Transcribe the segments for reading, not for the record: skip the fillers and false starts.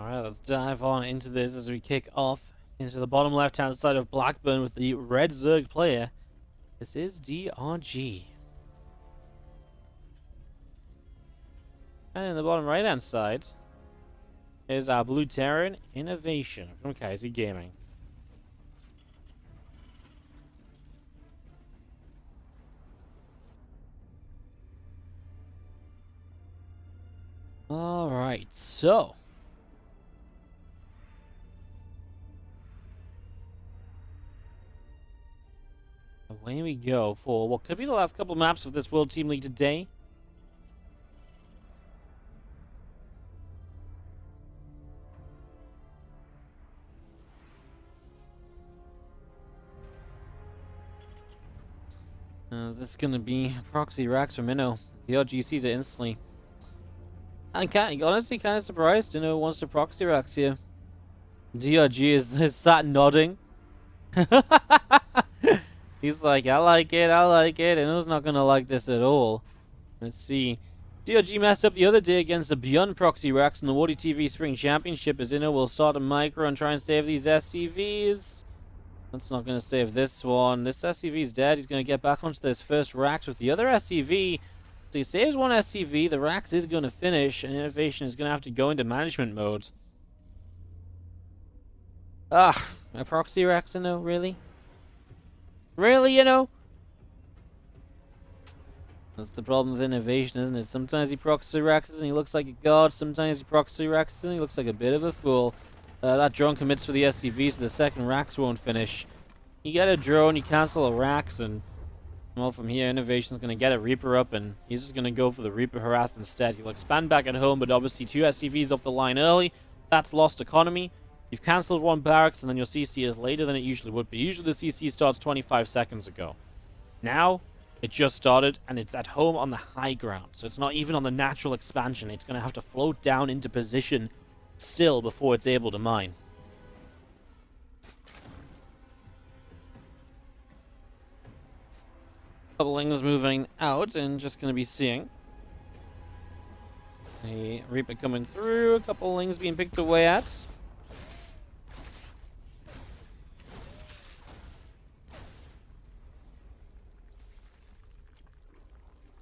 Alright, let's dive on into this as we kick off into the bottom left-hand side of Blackburn with the red Zerg player. This is DRG. And in the bottom right-hand side is our blue Terran INnoVation from Kaizi Gaming. Alright, so away we go for what could be the last couple maps of this World Team League today. Is this going to be proxy racks from Inno? DRG sees it instantly. I'm honestly kind of surprised Inno wants to proxy racks here. DRG is sat nodding. He's like, I like it. Inno's not going to like this at all. Let's see. DRG messed up the other day against the Beyond proxy racks in the WardiTV Spring Championship as Inno will start a micro and try and save these SCVs. That's not going to save this one. This SCV's dead. He's going to get back onto this first racks with the other SCV. So he saves one SCV. The racks is going to finish, and INnoVation is going to have to go into management mode. A proxy racks, Inno? Really? Really, Inno? That's the problem with INnoVation, isn't it? Sometimes he proxy racks and he looks like a god. Sometimes he proxy racks and he looks like a bit of a fool. That drone commits for the SCV, so the second racks won't finish. You get a drone, you cancel a racks, and well, from here, INnoVation's going to get a Reaper up, and he's just going to go for the Reaper harass instead. He'll expand back at home, but obviously 2 SCVs off the line early. That's lost economy. You've cancelled one barracks, and then your CC is later than it usually would be. Usually the CC starts 25 seconds ago. Now, it just started, and it's at home on the high ground, so it's not even on the natural expansion. It's going to have to float down into position still before it's able to mine. Couple things moving out and just going to be seeing a Reaper coming through, a couple things being picked away at.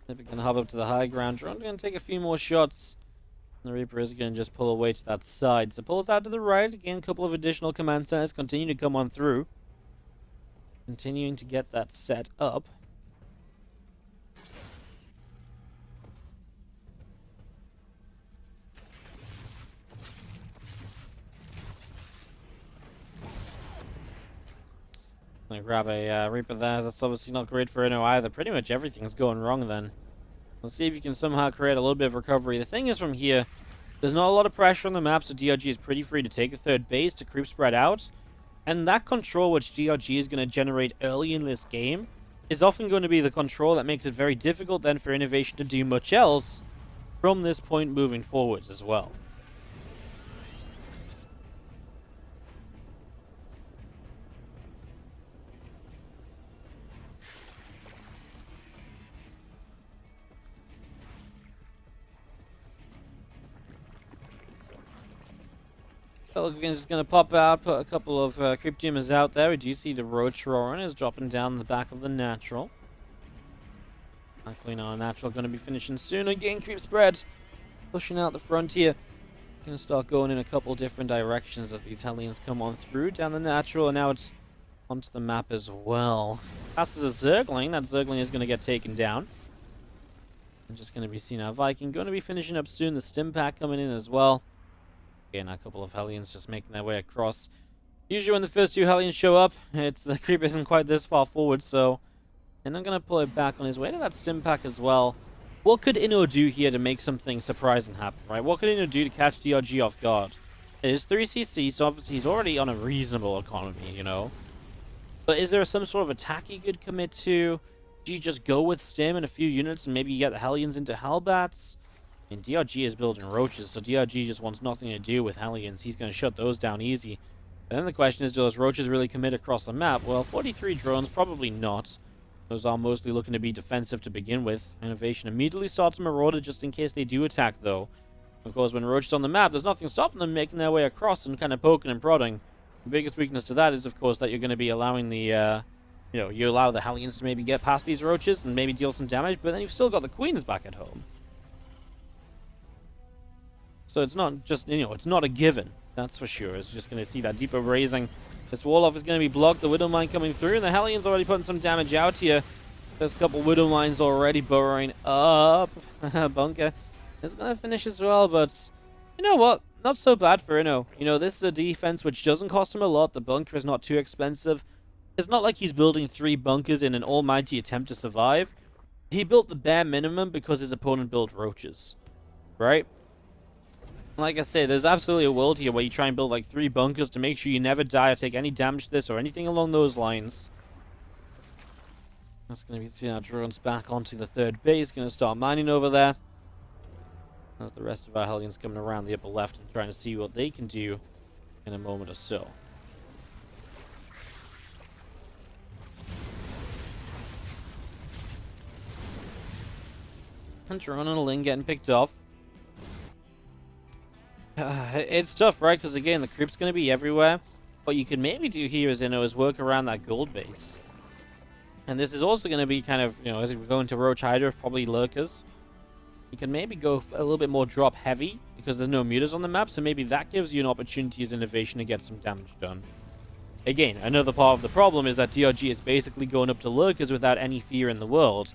Reaper going to hop up to the high ground. Drone going to take a few more shots. The Reaper is going to just pull away to that side. So pulls out to the right. Again, a couple of additional command centers continue to come on through. Continuing to get that set up. Gonna grab a Reaper there. That's obviously not great for Inno either. Pretty much everything's going wrong then. Let's see if you can somehow create a little bit of recovery. The thing is, from here, there's not a lot of pressure on the map, so DRG is pretty free to take a third base to creep spread out. And that control which DRG is going to generate early in this game is often going to be the control that makes it very difficult then for INnoVation to do much else from this point moving forwards as well. Pelican's just going to pop out, put a couple of creep jammers out there. We do see the Roach Roaring is dropping down the back of the Natural. Luckily now, Natural going to be finishing soon. Again, creep spread. Pushing out the frontier. Going to start going in a couple different directions as these Hellions come on through down the Natural, and now it's onto the map as well. Passes a Zergling. That Zergling is going to get taken down. I'm just going to be seeing our Viking. Going to be finishing up soon. The Stim Pack coming in as well. Again, a couple of Hellions just making their way across. Usually when the first 2 Hellions show up, the creep isn't quite this far forward, so... And I'm going to pull it back on his way to that Stim Pack as well. What could Inno do here to make something surprising happen, right? What could Inno do to catch DRG off guard? It is 3cc, so obviously he's already on a reasonable economy, you know? But is there some sort of attack he could commit to? Do you just go with Stim and a few units and maybe you get the Hellions into Hellbats? And DRG is building Roaches, so DRG just wants nothing to do with Hellions. He's going to shut those down easy. And then the question is, do those Roaches really commit across the map? Well, 43 drones, probably not. Those are mostly looking to be defensive to begin with. INnoVation immediately starts Marauder just in case they do attack, though. Of course, when Roach is on the map, there's nothing stopping them making their way across and kind of poking and prodding. The biggest weakness to that is, of course, that you're going to be allowing the, you allow the Hellions to maybe get past these Roaches and maybe deal some damage, but then you've still got the Queens back at home. So it's not just, it's not a given, that's for sure. It's just going to see that deeper raising. This wall-off is going to be blocked, the Widow Mine coming through, and the Hellions already putting some damage out here. There's a couple Widow Mines already burrowing up. Bunker is going to finish as well, but you know what? Not so bad for Inno. This is a defense which doesn't cost him a lot. The bunker is not too expensive. It's not like he's building 3 bunkers in an almighty attempt to survive. He built the bare minimum because his opponent built Roaches, right? Like I say, there's absolutely a world here where you try and build like 3 bunkers to make sure you never die or take any damage to this or anything along those lines. That's going to be seeing our drones back onto the 3rd base. Going to start mining over there. As the rest of our Hellions coming around the upper left and trying to see what they can do in a moment or so. And drone and a Ling getting picked off. It's tough, right? Because again, the creep's going to be everywhere. What you can maybe do here is work around that gold base. And this is also going to be kind of, as we go into Roach Hydra, probably lurkers. You can maybe go a little bit more drop heavy because there's no mutas on the map. So maybe that gives you an opportunity as INnoVation to get some damage done. Again, another part of the problem is that DRG is basically going up to lurkers without any fear in the world.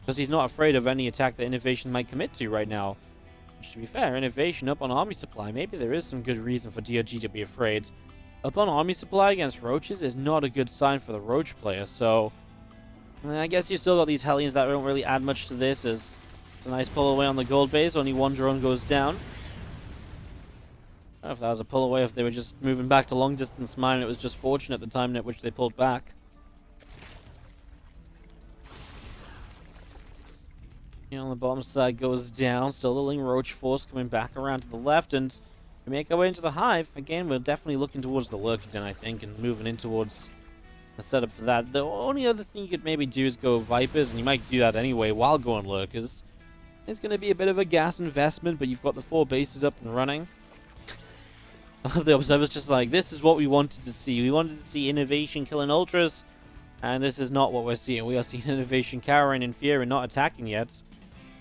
Because he's not afraid of any attack that INnoVation might commit to right now. To be fair, INnoVation up on army supply, maybe there is some good reason for DRG to be afraid. Up on army supply against Roaches is not a good sign for the Roach player, so I guess you've still got these Hellions that don't really add much to this, as it's a nice pull away on the gold base, only 1 drone goes down. I don't know if that was a pull away, if they were just moving back to long distance mine, it was just fortunate the time at which they pulled back. On the bottom side goes down. Still the Ling Roach force coming back around to the left, and we make our way into the hive. Again, we're definitely looking towards the lurker den, I think, and moving in towards the setup for that. The only other thing you could maybe do is go Vipers, and you might do that anyway while going lurkers. It's going to be a bit of a gas investment, but you've got the 4 bases up and running. I love the observers just like, this is what we wanted to see. We wanted to see INnoVation killing Ultras, and this is not what we're seeing. We are seeing INnoVation cowering in fear and not attacking yet.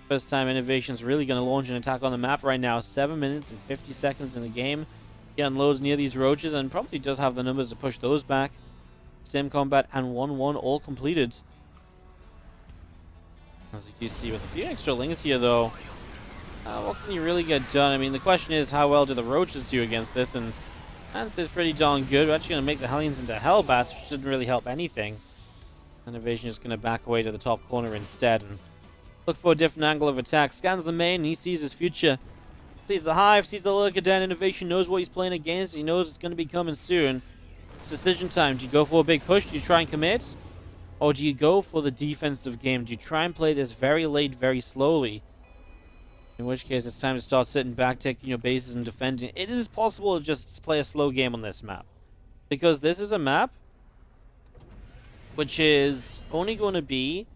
First time INnoVation's really going to launch an attack on the map right now. 7 minutes and 50 seconds in the game. He unloads near these Roaches and probably does have the numbers to push those back. Stem combat and 1-1 all completed. As you do see with a few extra Lings here though. What can you really get done? I mean, the question is, how well do the Roaches do against this? And answer is pretty darn good. We're actually going to make the Hellions into Hellbats, which doesn't really help anything. INnoVation is going to back away to the top corner instead and look for a different angle of attack. Scans the main, and he sees his future. Sees the hive, sees the lurker den. INnoVation knows what he's playing against. He knows it's going to be coming soon. It's decision time. Do you go for a big push? Do you try and commit? Or do you go for the defensive game? Do you try and play this very late, very slowly? In which case, it's time to start sitting back, taking your bases and defending. It is possible to just play a slow game on this map. Because this is a map which is only going to be,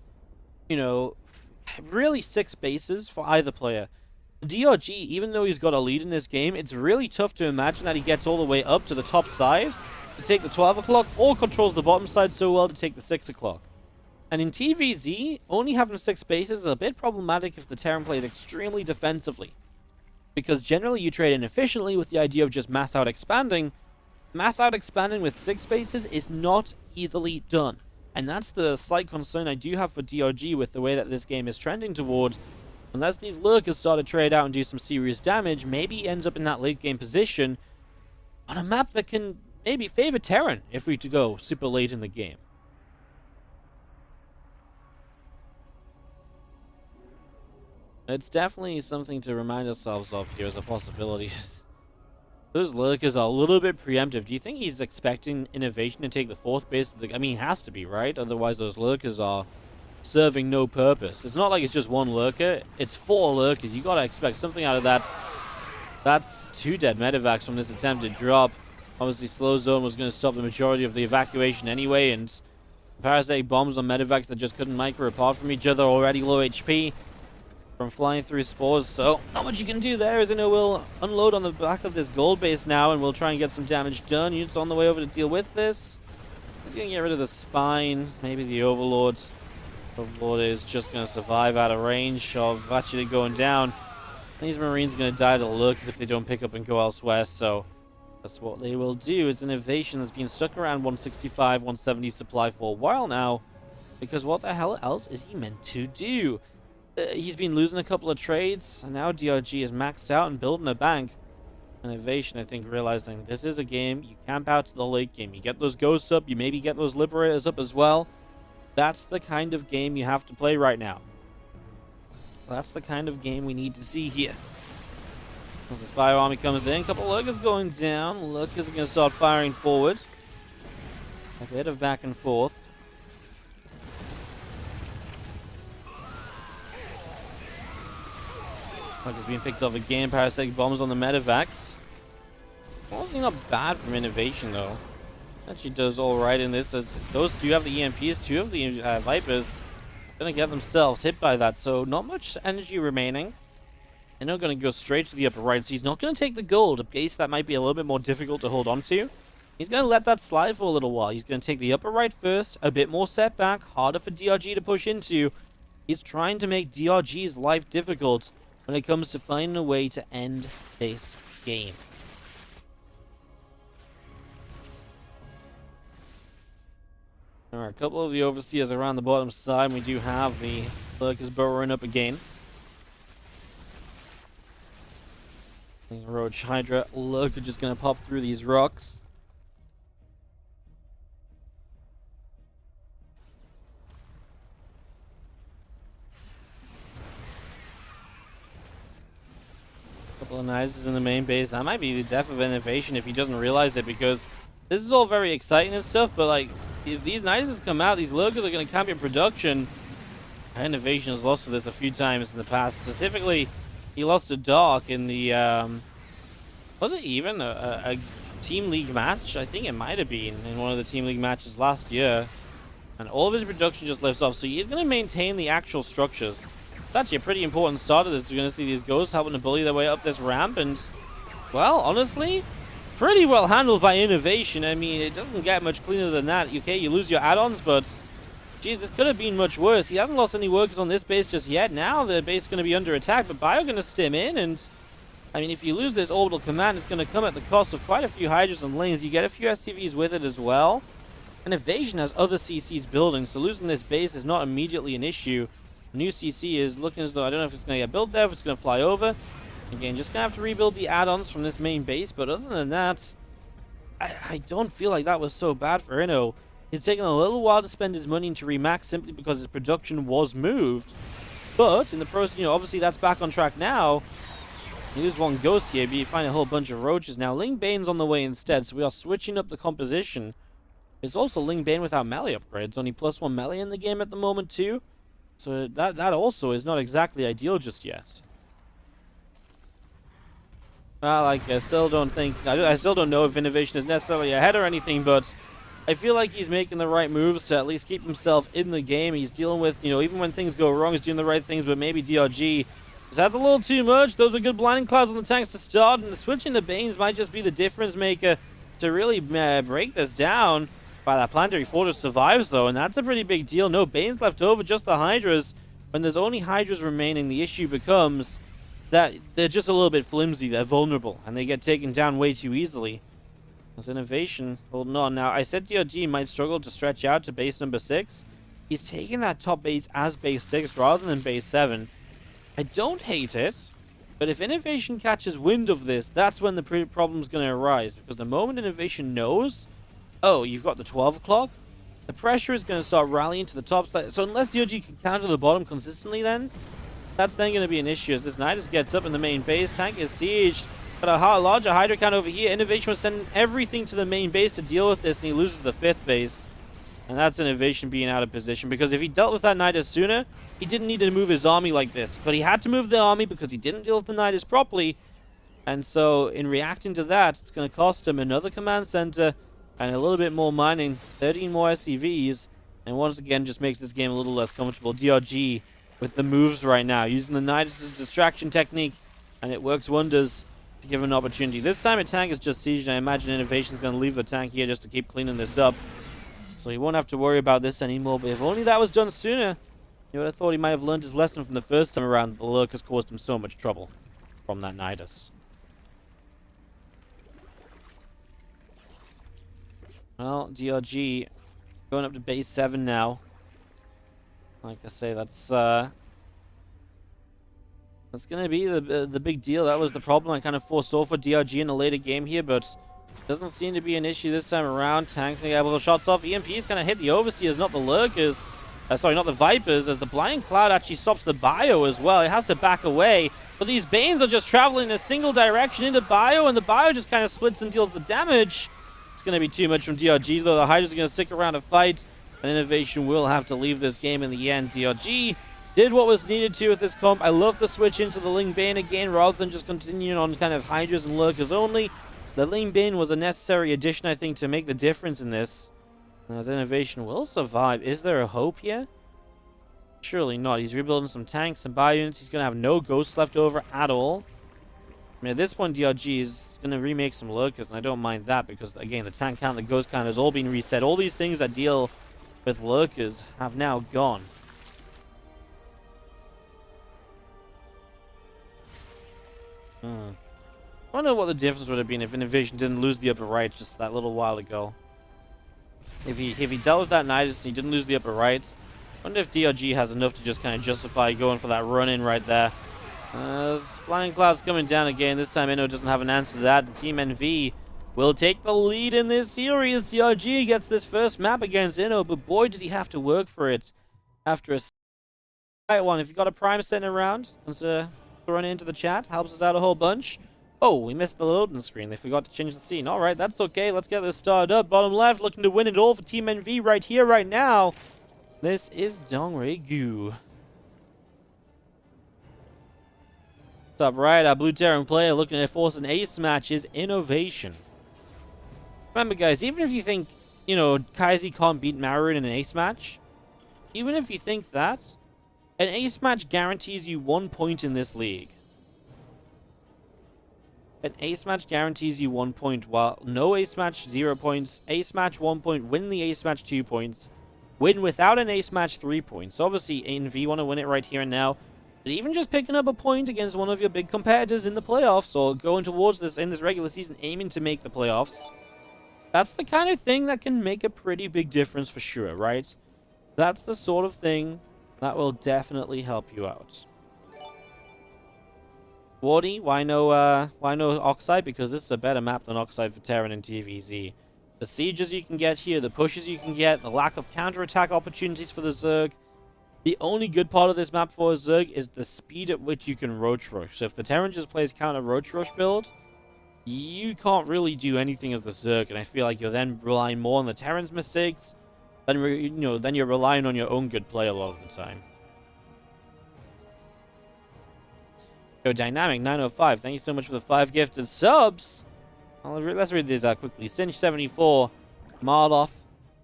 really 6 bases for either player. DRG, even though he's got a lead in this game, it's really tough to imagine that he gets all the way up to the top side to take the 12 o'clock or controls the bottom side so well to take the 6 o'clock. And in TvZ, only having 6 bases is a bit problematic if the Terran plays extremely defensively. Because generally you trade inefficiently with the idea of just mass out expanding. Mass out expanding with 6 bases is not easily done. And that's the slight concern I do have for DRG with the way that this game is trending towards. Unless these lurkers start to trade out and do some serious damage, maybe he ends up in that late game position on a map that can maybe favor Terran if we to go super late in the game. It's definitely something to remind ourselves of here as a possibility. Those lurkers are a little bit preemptive. Do you think he's expecting INnoVation to take the 4th base? I mean, he has to be, right? Otherwise, those lurkers are serving no purpose. It's not like it's just 1 lurker. It's 4 lurkers. You gotta expect something out of that. That's 2 dead medevacs from this attempted drop. Obviously, slow zone was going to stop the majority of the evacuation anyway, and parasitic bombs on medevacs that just couldn't micro apart from each other, already low HP. from flying through spores. So not much you can do there, as Inno will unload on the back of this gold base now, and we'll try and get some damage done. Units on the way over to deal with this. He's going to get rid of the spine, maybe the Overlord. Overlord is just going to survive out of range of actually going down. These Marines are going to die to lurkers if they don't pick up and go elsewhere, so that's what they will do. It's INnoVation that's been stuck around 165, 170 supply for a while now, because what the hell else is he meant to do? He's been losing a couple of trades, and now DRG is maxed out and building a bank. INnoVation, I think, realizing this is a game you camp out to the late game. You get those ghosts up, you maybe get those liberators up as well. That's the kind of game you have to play right now. That's the kind of game we need to see here. As the Spire army comes in, a couple of lurkers going down. Lurkers are going to start firing forward. A bit of back and forth. Like it's being picked off again. Parasitic bombs on the medevacs. Honestly, not bad from INnoVation though. Actually does all right in this, as those do have the EMPs. Two of the Vipers gonna get themselves hit by that. So not much energy remaining. And they're gonna go straight to the upper right. So he's not gonna take the gold. A base that might be a little bit more difficult to hold on to. He's gonna let that slide for a little while. He's gonna take the upper right first. A bit more setback, harder for DRG to push into. He's trying to make DRG's life difficult when it comes to finding a way to end this game. Alright, a couple of the overseers around the bottom side. We do have the lurkers burrowing up again. The Roach Hydra lurker just gonna pop through these rocks. Couple of knives in the main base. That might be the death of INnoVation if he doesn't realize it, because this is all very exciting and stuff, but like, if these knives come out, these lurkers are going to camp in production. INnoVation has lost to this a few times in the past. Specifically, he lost to Dark in the, was it even a Team League match? I think it might have been in one of the Team League matches last year. And all of his production just lifts off, so he's going to maintain the actual structures. It's actually a pretty important start of this. You're going to see these ghosts helping to bully their way up this ramp, and, well, honestly, pretty well handled by INnoVation. I mean, it doesn't get much cleaner than that. Okay, you lose your add-ons, but, geez, this could have been much worse. He hasn't lost any workers on this base just yet. Now the base is going to be under attack, but Bio going to stim in, and, I mean, if you lose this orbital command, it's going to come at the cost of quite a few Hydras and lanes. You get a few SCVs with it as well. INnoVation has other CCs building, so losing this base is not immediately an issue. New CC is looking as though, I don't know if it's going to get built there, if it's going to fly over. Again, just going to have to rebuild the add-ons from this main base, but other than that, I don't feel like that was so bad for Inno. He's taken a little while to spend his money to remax simply because his production was moved. But, in the process, you know, obviously that's back on track now. You lose one ghost here, but you find a whole bunch of roaches. Now, Ling Bane's on the way instead, so we are switching up the composition. It's also Ling Bane without melee upgrades. Only +1 melee in the game at the moment, too. So that also is not exactly ideal just yet. Well, like, I still don't know if INnoVation is necessarily ahead or anything, but I feel like he's making the right moves to at least keep himself in the game. He's dealing with, you know, even when things go wrong, he's doing the right things, but maybe DRG that's a little too much. Those are good blinding clouds on the tanks to start, and switching to Banes might just be the difference maker to really break this down. That Planetary Fortress survives, though, and that's a pretty big deal. No Banes left over, just the Hydras. When there's only Hydras remaining, the issue becomes that they're just a little bit flimsy, they're vulnerable, and they get taken down way too easily. There's INnoVation holding on. Now, I said DRG might struggle to stretch out to base number 6. He's taking that top base as base 6 rather than base 7. I don't hate it, but if INnoVation catches wind of this, that's when the problem's going to arise, because the moment INnoVation knows, oh, you've got the 12 o'clock, the pressure is going to start rallying to the top side. So unless DRG can counter the bottom consistently, then that's then going to be an issue. As this Nidus gets up in the main base, tank is sieged. But a larger Hydra count over here. INnoVation was sending everything to the main base to deal with this, and he loses the 5th base. And that's INnoVation being out of position, because if he dealt with that Nidus sooner, he didn't need to move his army like this. But he had to move the army because he didn't deal with the Nidus properly. And so in reacting to that, it's going to cost him another command center and a little bit more mining, 13 more SCVs, and once again just makes this game a little less comfortable. DRG with the moves right now, using the Nidus as a distraction technique, and it works wonders to give him an opportunity. This time a tank is just sieged, and I imagine INnoVation's going to leave the tank here just to keep cleaning this up. So he won't have to worry about this anymore, but if only that was done sooner, you would have thought he might have learned his lesson from the first time around. The lurk has caused him so much trouble from that Nidus. Well, DRG going up to base 7 now. Like I say, that's gonna be the big deal. That was the problem I kind of foresaw for DRG in the later game here, but doesn't seem to be an issue this time around. Tanks gonna get a little shots off. EMP's gonna hit the Overseers, not the Lurkers. Sorry, not the Vipers, as the Blind Cloud actually stops the Bio as well. It has to back away, but these Banes are just traveling in a single direction into Bio, and the Bio just kind of splits and deals the damage. It's going to be too much from DRG, though. The Hydra's going to stick around to fight, and INnoVation will have to leave this game in the end. DRG did what was needed to with this comp. I love the switch into the Ling Bane again, rather than just continuing on kind of Hydras and Lurkers only. The Ling Bane was a necessary addition, I think, to make the difference in this. As INnoVation will survive. Is there a hope here? Surely not. He's rebuilding some tanks and bio units. He's going to have no ghosts left over at all. I mean, at this point, DRG is going to remake some Lurkers, and I don't mind that because, again, the tank count, the ghost count has all been reset. All these things that deal with Lurkers have now gone. I wonder what the difference would have been if INnoVation didn't lose the upper right just that little while ago. If he dealt with that Nidus and he didn't lose the upper right, I wonder if DRG has enough to just kind of justify going for that run-in right there. Flying Cloud's coming down again. This time Inno doesn't have an answer to that. Team NV will take the lead in this series. DRG gets this first map against Inno, but boy did he have to work for it after a right one. If you got a Prime sitting around, consider throwing it into the chat. Helps us out a whole bunch. Oh, we missed the loading screen. They forgot to change the scene. Alright, that's okay. Let's get this started up. Bottom left, looking to win it all for Team NV right here, right now. This is Dongray Gu. Top right, our Blue Terran player looking to force an ace match is INnoVation. Remember, guys, even if you think, you know, Kaizi can't beat Maru in an ace match, even if you think that, an ace match guarantees you 1 point in this league. An ace match guarantees you 1 point, while no ace match, 0 points. Ace match, 1 point. Win the ace match, 2 points. Win without an ace match, 3 points. Obviously, NV want to win it right here and now. But even just picking up a point against one of your big competitors in the playoffs, or going towards this in this regular season, aiming to make the playoffs, that's the kind of thing that can make a pretty big difference for sure, right? That's the sort of thing that will definitely help you out. Wardy, why no Oxide? Because this is a better map than Oxide for Terran and TvZ. The sieges you can get here, the pushes you can get, the lack of counterattack opportunities for the Zerg. The only good part of this map for a Zerg is the speed at which you can Roach Rush. So if the Terran just plays counter Roach Rush build, you can't really do anything as the Zerg, and I feel like you're then relying more on the Terran's mistakes, then you're relying on your own good play a lot of the time. Yo, Dynamic 905, thank you so much for the 5 gifted subs. Let's read these out quickly. Cinch 74, Marloff,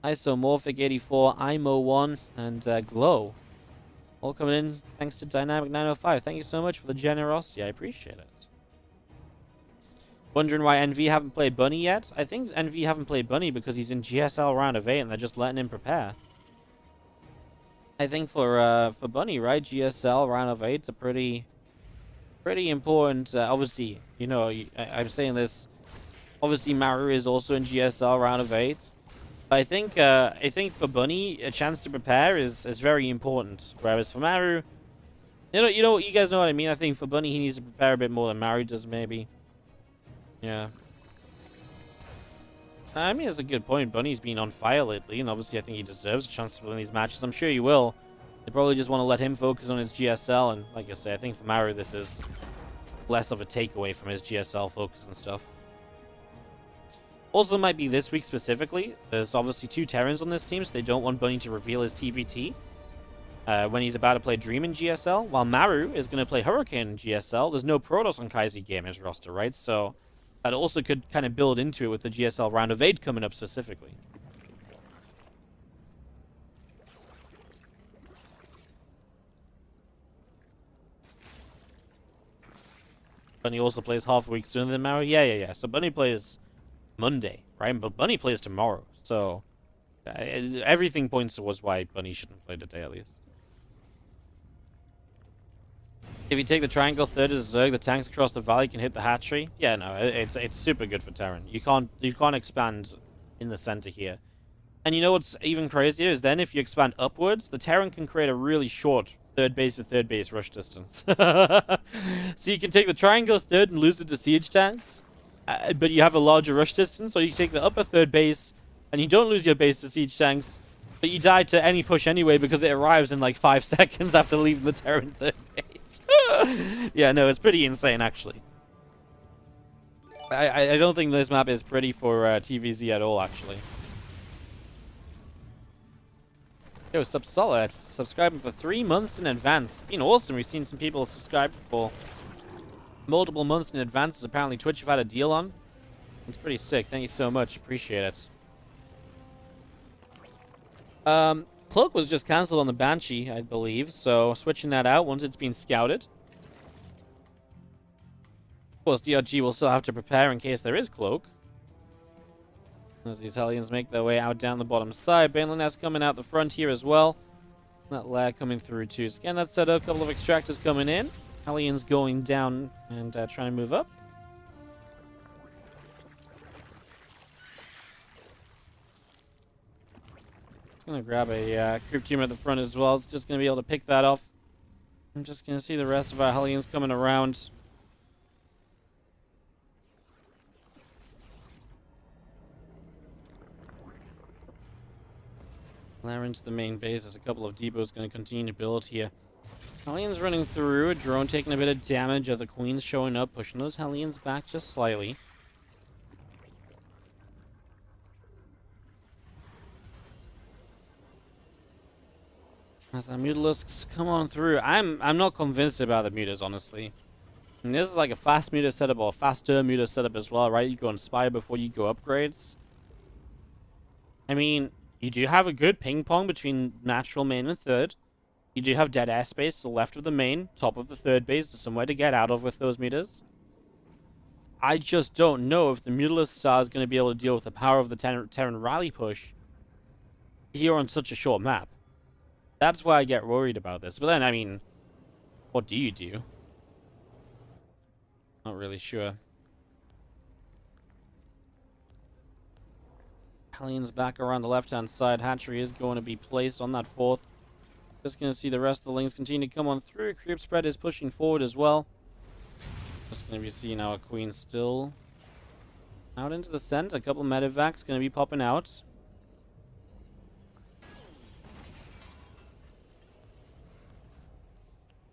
Isomorphic 84, IMO 1, and Glow. All coming in thanks to Dynamic 905. Thank you so much for the generosity. I appreciate it. Wondering why NV haven't played Bunny yet? I think NV haven't played Bunny because he's in GSL round of 8 and they're just letting him prepare. I think for Bunny, right? GSL round of 8 is a pretty important. Obviously, you know, I'm saying this. Obviously, Maru is also in GSL round of 8. But I think for Bunny, a chance to prepare is very important. Whereas for Maru, you know, you guys know what I mean. I think for Bunny, he needs to prepare a bit more than Maru does, maybe. Yeah. I mean, it's a good point. Bunny's been on fire lately, and obviously I think he deserves a chance to win these matches. I'm sure he will. They probably just want to let him focus on his GSL, and like I say, I think for Maru, this is less of a takeaway from his GSL focus and stuff. Also might be this week specifically. There's obviously 2 Terrans on this team, so they don't want Bunny to reveal his TVT when he's about to play Dream in GSL, while Maru is going to play Hurricane in GSL. There's no Protoss on Kaizi Gamers roster, right? So that also could kind of build into it with the GSL round of 8 coming up specifically. Bunny also plays half a week sooner than Maru. Yeah. So Bunny plays Monday, right? But Bunny plays tomorrow. So everything points towards why Bunny shouldn't play today, at least. If you take the triangle third as Zerg, the tanks across the valley can hit the hatchery. Yeah, no, it's super good for Terran. You can't expand in the center here. And you know what's even crazier is then if you expand upwards, the Terran can create a really short third base to third base rush distance. So you can take the triangle third and lose it to siege tanks, but you have a larger rush distance, or you take the upper third base and you don't lose your base to siege tanks, but you die to any push anyway because it arrives in like 5 seconds after leaving the Terran third base. Yeah, no, it's pretty insane, actually. I don't think this map is pretty for TvZ at all, actually. Yo, Subsolid, subscribing for 3 months in advance. It's been awesome. We've seen some people subscribe for multiple months in advance. Apparently Twitch have had a deal on. It's pretty sick. Thank you so much. Appreciate it. Cloak was just cancelled on the Banshee, I believe. So switching that out once it's been scouted. Of course, DRG will still have to prepare in case there is Cloak. As these Hellions make their way out down the bottom side. Baneliness coming out the front here as well. That lair coming through too. Scan that setup. A couple of extractors coming in. Hellions going down and trying to move up. Just going to grab a creep team at the front as well. It's just going to be able to pick that off. I'm just going to see the rest of our Hellions coming around. Lair into the main base. There's a couple of depots going to continue to build here. Hellions running through. A drone taking a bit of damage. Other queens showing up, pushing those Hellions back just slightly. As our Mutalisks come on through. I'm not convinced about the Mutas, honestly. And this is like a fast Muta setup or a faster Muta setup as well, right? You go Inspire before you go upgrades. I mean, you do have a good ping pong between natural main and third. You do have dead airspace to the left of the main, top of the third base, somewhere to get out of with those Mutas. I just don't know if the Mutalist Star is going to be able to deal with the power of the Terran rally push here on such a short map. That's why I get worried about this. But then, I mean, what do you do? Not really sure. Hellions back around the left-hand side. Hatchery is going to be placed on that fourth. Just going to see the rest of the links continue to come on through. Creep spread is pushing forward as well. Just going to be seeing our queen still out into the center. A couple of medevacs going to be popping out.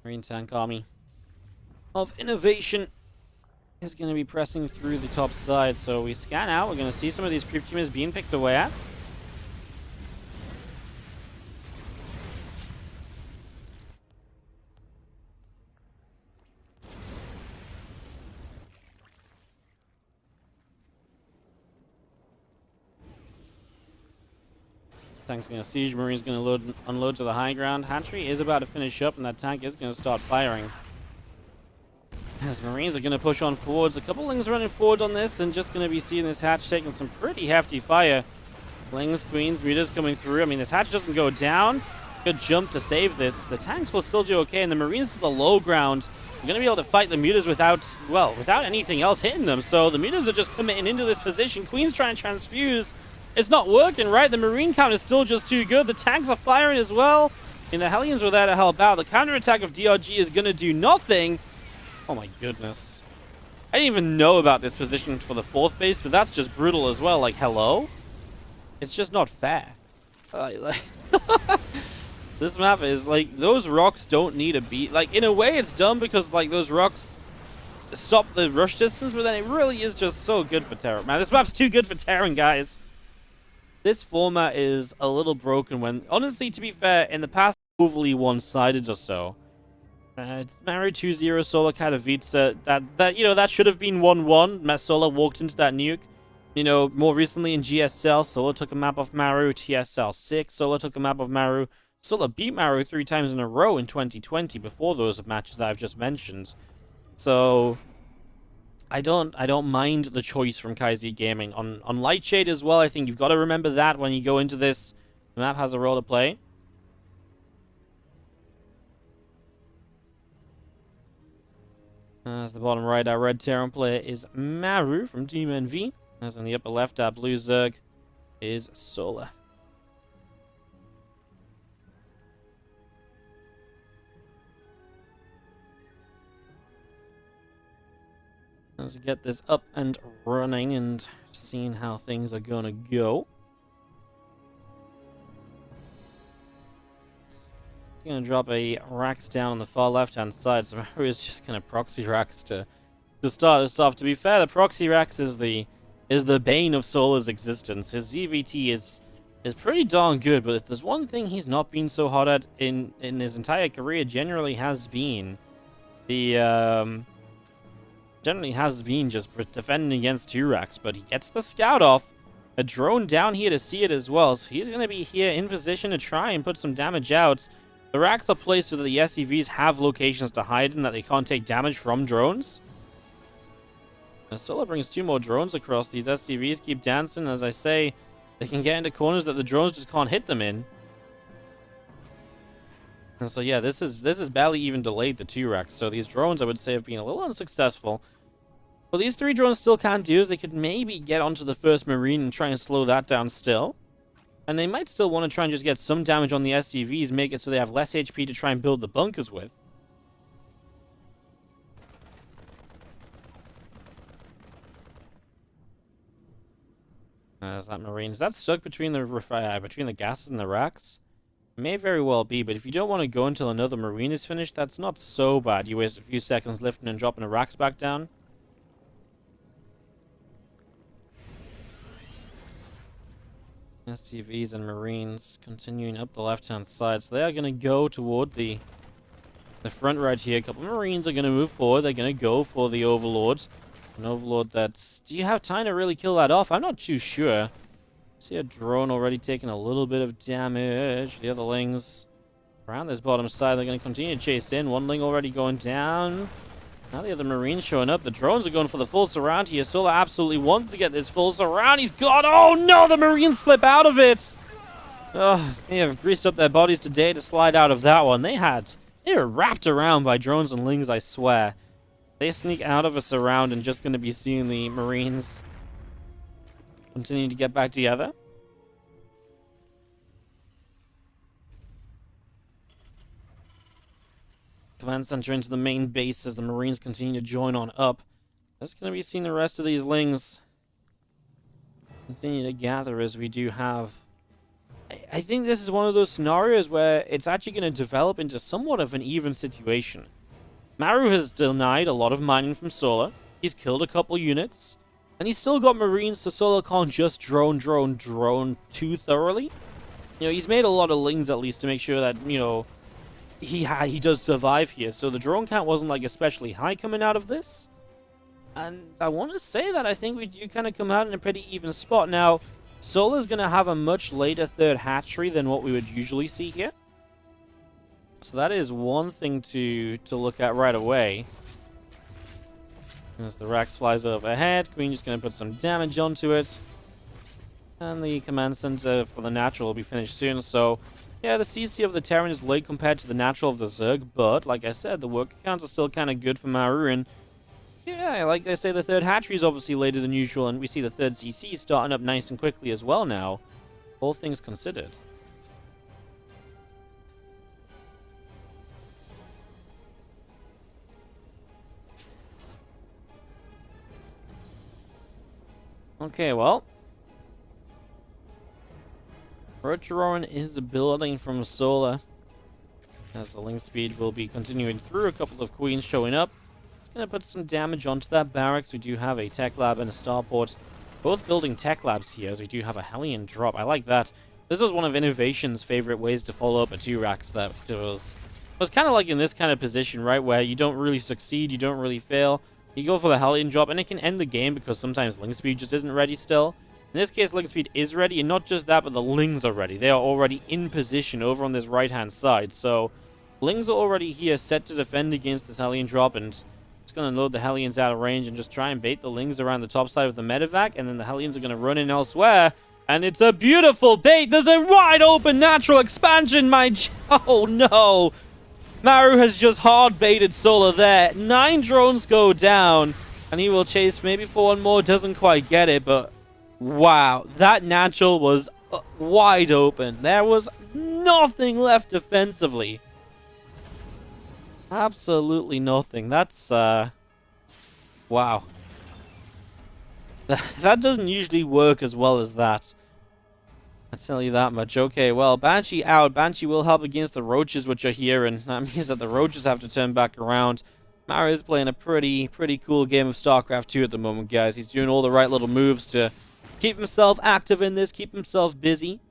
Marine tank army of INnoVation is going to be pressing through the top side. So we scan out. We're going to see some of these creep teamers being picked away at. Tank's going to siege. Marine's going to unload to the high ground. Hatchery is about to finish up, and that tank is going to start firing. As Marines are going to push on forwards. A couple Lings running forward on this, and just going to be seeing this hatch taking some pretty hefty fire. Lings, Queens, Mutas coming through. I mean, this hatch doesn't go down. Good jump to save this. The tanks will still do okay, and the Marines to the low ground are going to be able to fight the Mutas without anything else hitting them. So the Mutas are just committing into this position. Queen's trying to transfuse. It's not working, right? The Marine count is still just too good. The tanks are firing as well. And the Hellions were there to help out. The counterattack of DRG is going to do nothing. Oh my goodness. I didn't even know about this position for the fourth base, but that's just brutal as well. Like, hello? It's just not fair. This map is, like, those rocks don't need a beat. Like, in a way, it's dumb because, like, those rocks stop the rush distance, but then it really is just so good for Terran. Man, this map's too good for Terran, guys. This format is a little broken when, honestly, to be fair, in the past, overly one-sided or so. Maru 2-0 Solar Katowice, that should have been 1-1. Solar walked into that nuke. You know, more recently in GSL, Solar took a map off Maru. TSL 6, Solar took a map of Maru. Solar beat Maru 3 times in a row in 2020 before those matches that I've just mentioned. So, I don't mind the choice from Kaizi Gaming on Lightshade as well. I think you've got to remember that when you go into this. The map has a role to play. As the bottom right, our red Terran player is Maru from Team NV. As in the upper left, our blue Zerg is Solar. As we get this up and running and seeing how things are going to go. Going to drop a Rax down on the far left-hand side, so Maru is just going to proxy Rax to start us off. To be fair, the proxy Rax is the bane of Solar's existence. His ZVT is pretty darn good, but if there's one thing he's not been so hot at in his entire career, generally has been just defending against 2 Rax, but he gets the scout off. A drone down here to see it as well, so he's going to be here in position to try and put some damage out. The racks are placed so that the SCVs have locations to hide in that they can't take damage from drones. And Solar brings 2 more drones across. These SCVs keep dancing. As I say, they can get into corners that the drones just can't hit them in. And so yeah, this is barely even delayed the 2 racks. So these drones, I would say, have been a little unsuccessful. What these 3 drones still can't do is they could maybe get onto the first Marine and try and slow that down still. And they might still want to try and just get some damage on the SCVs, make it so they have less HP to try and build the bunkers with. As that Marine, is that stuck between the gases and the racks? May very well be, but if you don't want to go until another Marine is finished, that's not so bad. You waste a few seconds lifting and dropping the racks back down. SCVs and Marines continuing up the left-hand side. So they are going to go toward the front right here. A couple of Marines are going to move forward. They're going to go for the Overlords. An Overlord that's... Do you have time to really kill that off? I'm not too sure. See a drone already taking a little bit of damage. The other Lings around this bottom side. They're going to continue to chase in. One Ling already going down. Now the other Marines showing up. The drones are going for the full surround here. Solar absolutely wants to get this full surround. He's got... Oh no, the Marines slip out of it. Oh, they have greased up their bodies today to slide out of that one. They were wrapped around by drones and Lings, I swear. They sneak out of a surround and just going to be seeing the Marines continue to get back together. Command center into the main base as the Marines continue to join on up. Just going to be seeing the rest of these Lings continue to gather as we do have... I think this is one of those scenarios where it's actually going to develop into somewhat of an even situation. Maru has denied a lot of mining from Solar. He's killed a couple units. And he's still got Marines, so Solar can't just drone too thoroughly. You know, he's made a lot of Lings at least to make sure that, you know, he does survive here. So the drone count wasn't like especially high coming out of this. And I want to say that I think we do kind of come out in a pretty even spot. Now, Solar's going to have a much later 3rd hatchery than what we would usually see here. So that is one thing to look at right away. As the Rax flies overhead, Queen just going to put some damage onto it. And the command center for the natural will be finished soon. So, yeah, the CC of the Terran is late compared to the natural of the Zerg. But, like I said, the work counts are still kind of good for Maru. And, yeah, like I say, the 3rd hatchery is obviously later than usual. And we see the 3rd CC starting up nice and quickly as well now. All things considered. Okay, well. Rocharoran is building from Solar. As the Ling speed will be continuing through. A couple of Queens showing up. It's going to put some damage onto that barracks. We do have a Tech Lab and a Starport. Both building Tech Labs here, as we do have a Hellion drop. I like that. This was one of INnoVation's favorite ways to follow up a 2 racks that was kind of like in this kind of position, right? Where you don't really succeed, you don't really fail. You go for the Hellion drop, and it can end the game because sometimes Ling speed just isn't ready still. In this case, Ling speed is ready, and not just that, but the Lings are ready. They are already in position over on this right-hand side. So, Lings are already here, set to defend against this Hellion drop, and Just going to load the Hellions out of range and just try and bait the Lings around the top side of the medevac, and then the Hellions are going to run in elsewhere. And it's a beautiful bait. There's a wide open natural expansion, oh no. Maru has just hard baited Solar there. 9 drones go down, and he will chase maybe for one more. Doesn't quite get it, but wow, that natural was wide open. There was nothing left defensively. Absolutely nothing. That's wow. That doesn't usually work as well as that. I tell you that much. Okay, well, Banshee out. Banshee will help against the Roaches, which are here, and that means that the Roaches have to turn back around. Maru is playing a pretty cool game of Starcraft 2 at the moment, guys. He's doing all the right little moves to keep himself active in this, keep himself busy.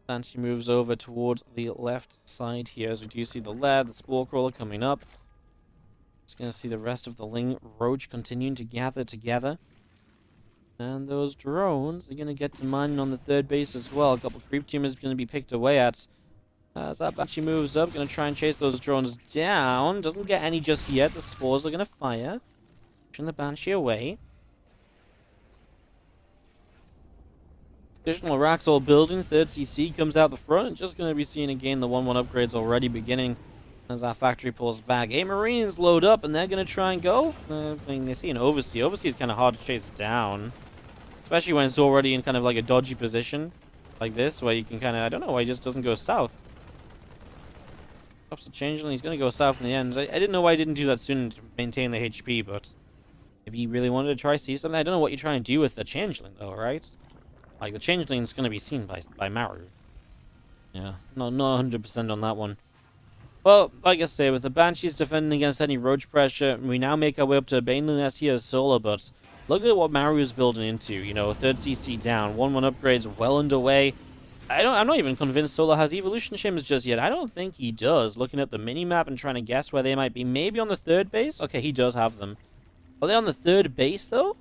Banshee moves over towards the left side here, as we do see the Lair, the Spore Crawler coming up. Just going to see the rest of the Ling Roach continuing to gather together. And those drones are going to get to mining on the third base as well. A couple creep teamers going to be picked away at. As that Banshee moves up, going to try and chase those drones down. Doesn't get any just yet. The spores are going to fire. Pushing the Banshee away. Additional racks all building. Third CC comes out the front. And just going to be seeing again the 1-1 upgrades already beginning. As our factory pulls back. 8 Marines load up, and they're going to try and go. I mean, they see an Overseer. Overseer is kind of hard to chase down. Especially when it's already in kind of like a dodgy position. Like this, where you can kind of... I don't know why he just doesn't go south. Drops the Changeling. He's going to go south in the end. I didn't know why he didn't do that soon to maintain the HP, but... Maybe he really wanted to try see something. I don't know what you're trying to do with the Changeling, though, right? Like, the Changeling is going to be seen by Maru. Yeah, not 100% on that one. Well, like I say, with the Banshees defending against any Roach pressure, we now make our way up to a Baneling Nest here as Solar, but look at what Maru is building into. You know, 3rd CC down, 1-1 upgrades well underway. I'm not even convinced Solar has Evolution Chambers just yet. I don't think he does, looking at the mini-map and trying to guess where they might be. Maybe on the 3rd base? Okay, he does have them. Are they on the 3rd base, though?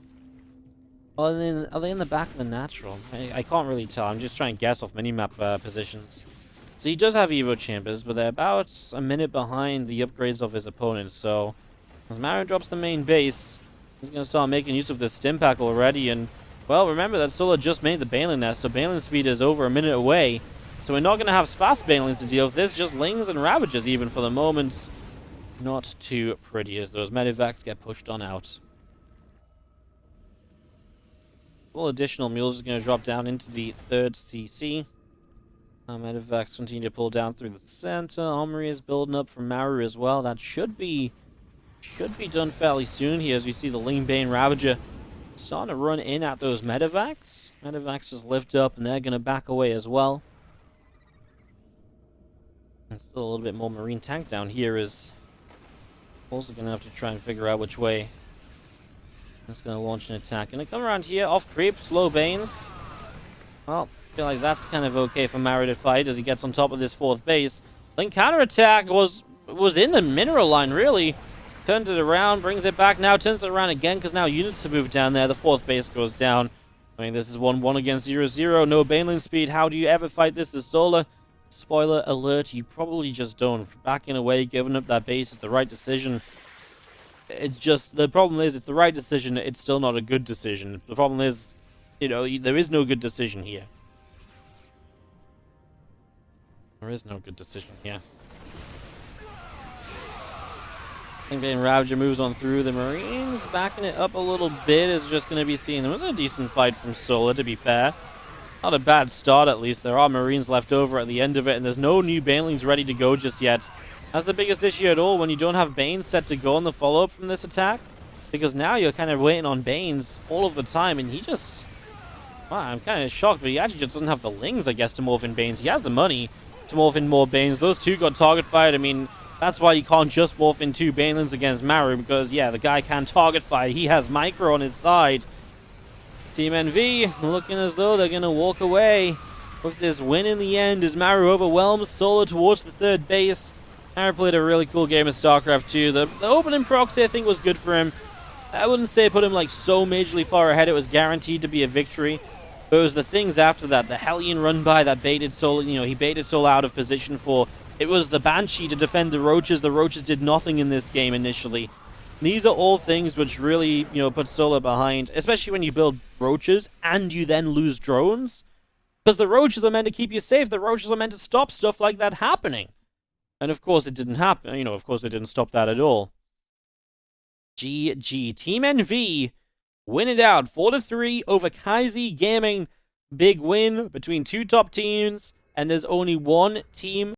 Or are they in the back of the natural? I can't really tell. I'm just trying to guess off mini-map positions. So he does have Evo Chambers, but they're about a minute behind the upgrades of his opponents. So as Maru drops the main base, he's going to start making use of the Stim Pack already. And, well, remember that Solar just made the Baneling Nest, so Baneling speed is over a minute away. So we're not going to have fast Banelings to deal with this, just Lings and Ravages even for the moment. Not too pretty as those Medivacs get pushed on out. Well, additional mules is going to drop down into the 3rd CC. Medivacs continue to pull down through the center. Armory is building up for Maru as well. That should be done fairly soon here as we see the Ling Bane Ravager starting to run in at those Medivacs. Medivacs just lift up and they're going to back away as well. And still a little bit more Marine tank down here is also going to have to try and figure out which way it's going to launch an attack. Going to come around here, off creep, slow Banes. Well, I feel like that's kind of okay for Maru to fight as he gets on top of this 4th base. Then counterattack was in the mineral line, really. Turned it around, brings it back now, turns it around again because now units have moved down there. The 4th base goes down. I mean, this is 1-1 against 0-0. No Baneling speed. How do you ever fight this as Solar? Spoiler alert, you probably just don't. Backing away, giving up that base is the right decision. It's just, the problem is, it's the right decision, it's still not a good decision. The problem is, you know, there is no good decision here. There is no good decision here. Ling Bane Ravager moves on through the Marines, backing it up a little bit is just going to be seen. There was a decent fight from Solar, to be fair. Not a bad start, at least. There are Marines left over at the end of it, and there's no new Banelings ready to go just yet. That's the biggest issue at all when you don't have Banes set to go on the follow-up from this attack. Because now you're kind of waiting on Banes all of the time, and he just... Wow, I'm kind of shocked, but he actually just doesn't have the Lings, I guess, to morph in Banes. He has the money to morph in more Banes. Those two got target fired. I mean, that's why you can't just morph in 2 Banelings against Maru, because, yeah, the guy can target fire. He has Micro on his side. Team NV looking as though they're going to walk away with this win in the end as Maru overwhelms Solar towards the 3rd base. Maru played a really cool game of StarCraft 2. The opening proxy, I think, was good for him. I wouldn't say it put him like so majorly far ahead. It was guaranteed to be a victory. But it was the things after that. The Hellion run by that baited Solar. You know, he baited Solar out of position for It was the Banshee to defend the Roaches. The Roaches did nothing in this game initially. These are all things which really, put Solar behind, especially when you build Roaches and you then lose drones. Because the Roaches are meant to keep you safe. The Roaches are meant to stop stuff like that happening. And of course it didn't happen. Of course it didn't stop that at all. GG. Team NV win it out 4-3 over Kaizi Gaming. Big win between two top teams. And there's only one team